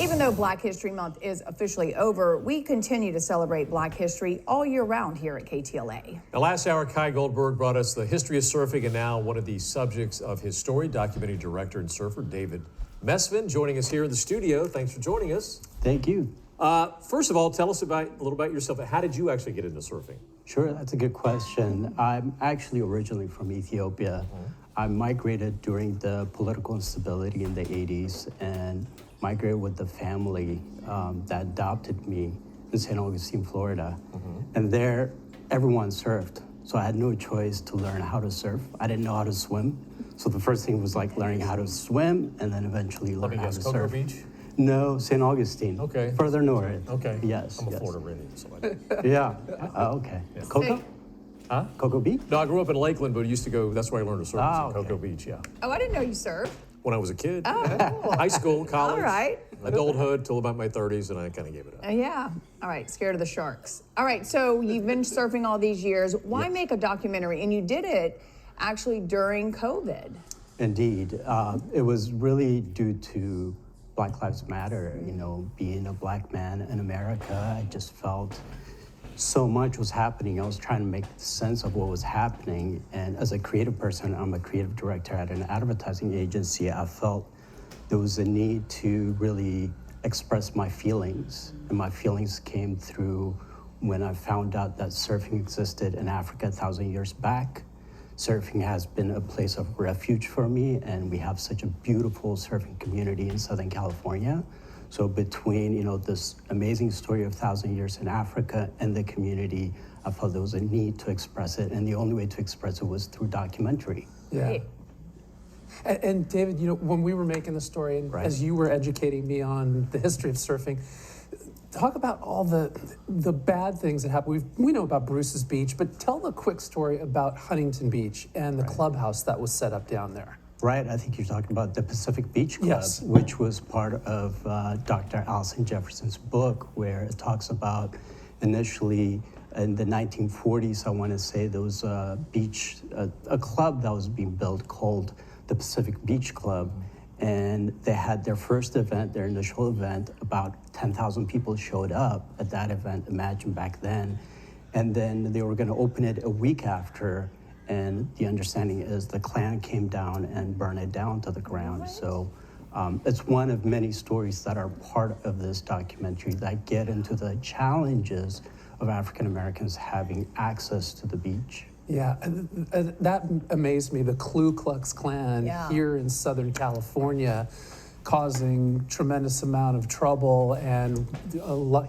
Even though Black History Month is officially over, we continue to celebrate Black history all year round here at KTLA. Now, last hour, Kai Goldberg brought us the history of surfing, and now one of the subjects of his story, documentary director and surfer David Mesfin, joining us here in the studio. Thanks for joining us. Thank you. First of all, tell us a little about yourself. How did you actually get into surfing? Sure, that's a good question. I'm actually originally from Ethiopia. I migrated during the political instability in the 80s and migrated with the family that adopted me in St. Augustine, Florida. And there, everyone surfed. So I had no choice to learn how to surf. I didn't know how to swim. So the first thing was like learning how to swim and then eventually learn how to Cocoa surf. Beach? No, St. Augustine. Okay. Further north. Okay. Yes. I'm a yes. Florida resident, so Yeah. Okay. Yeah. Cocoa? Huh? Cocoa Beach? No, I grew up in Lakeland, but I used to go, that's where I learned to surf, was in okay. Cocoa Beach, yeah. Oh, I didn't know you surfed. When I was a kid. Oh, cool. High school, college. All right. Adulthood till about my 30s, and I kind of gave it up. Yeah. All right. Scared of the sharks. All right. So you've been surfing all these years. Why Yes. make a documentary? And you did it actually during COVID. Indeed. It was really due to Black Lives Matter. You know, being a Black man in America, I just felt so much was happening. I was trying to make sense of what was happening. And as a creative person, I'm a creative director at an advertising agency. I felt there was a need to really express my feelings. And my feelings came through when I found out that surfing existed in Africa 1,000 years back. Surfing has been a place of refuge for me, and we have such a beautiful surfing community in Southern California. So between, you know, this amazing story of 1,000 years in Africa and the community, I felt there was a need to express it, and the only way to express it was through documentary. Yeah. Right. And David, you know, when we were making the story, and Right. as you were educating me on the history of surfing, talk about all the bad things that happened. We know about Bruce's Beach, but tell the quick story about Huntington Beach and the clubhouse that was set up down there. Right, I think you're talking about the Pacific Beach Club, Yes. which was part of Dr. Allison Jefferson's book, where it talks about initially in the 1940s, I want to say, there was a club that was being built called the Pacific Beach Club. And they had their first event, their initial event, about 10,000 people showed up at that event, imagine back then. And then they were going to open it a week after. And the understanding is the Klan came down and burned it down to the ground. So it's one of many stories that are part of this documentary that get into the challenges of African Americans having access to the beach. Yeah, that amazed me. The Ku Klux Klan Yeah. here in Southern California causing tremendous amount of trouble and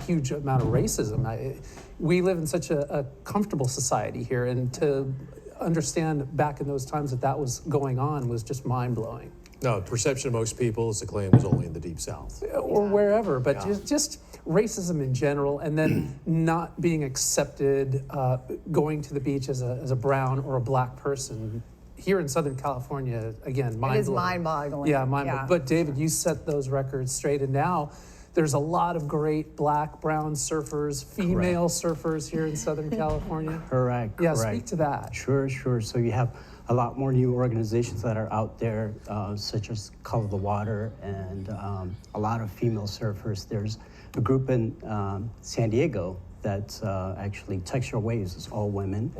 huge amount of racism. We live in such a comfortable society here, and to understand back in those times that was going on was just mind-blowing. No, the perception of most people is the Klan was only in the Deep South. Or wherever, but Yeah. just racism in general, and then not being accepted, going to the beach as a brown or a Black person. Here in Southern California, again, mind-blowing. It is mind-boggling. Yeah, mind-boggling. Yeah. But David, you set those records straight, and now there's a lot of great Black, brown surfers, female surfers here in Southern California. Correct, Yeah, correct. speak to that. Sure. So you have a lot more new organizations that are out there, such as Color the Water, and a lot of female surfers. There's a group in San Diego that's actually Texture Waves. It's all women.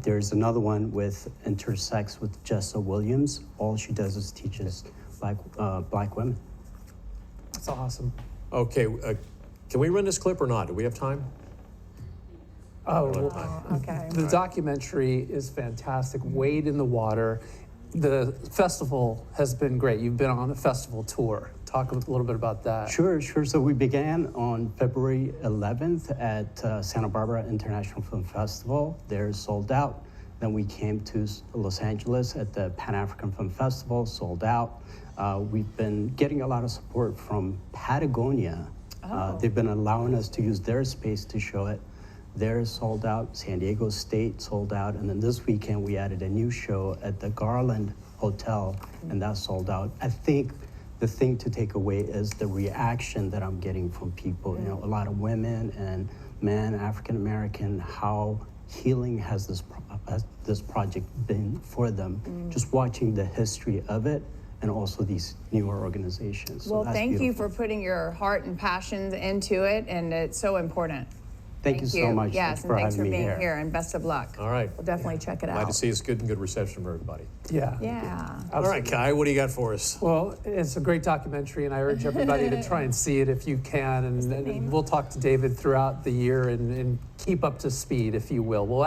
There's another one with Intersex with Jessa Williams. All she does is teaches Black women. That's awesome. Okay, can we run this clip or not? Do we have time? Oh, Okay. the documentary is fantastic. Wade in the Water. The festival has been great. You've been on a festival tour. Talk a little bit about that. Sure. So we began on February 11th at Santa Barbara International Film Festival. They're sold out. Then we came to Los Angeles at the Pan-African Film Festival, sold out. We've been getting a lot of support from Patagonia. They've been allowing us to use their space to show it. They're sold out. San Diego State sold out. And then this weekend we added a new show at the Garland Hotel, and that's sold out. I think the thing to take away is the reaction that I'm getting from people. You know, a lot of women and men, African American, how healing has this project been for them. Just watching the history of it and also these newer organizations. So Well, that's thank you beautiful. for putting your heart and passions into it, and it's so important. Thank you so much Yes, for and thanks for having me being here. here, and best of luck. All right. We'll definitely check it Glad to out. see it's good and good reception from everybody. Yeah. Yeah. All right, Kai, what do you got for us? Well, it's a great documentary, and I urge everybody to try and see it if you can. And we'll talk to David throughout the year and keep up to speed, if you will. We'll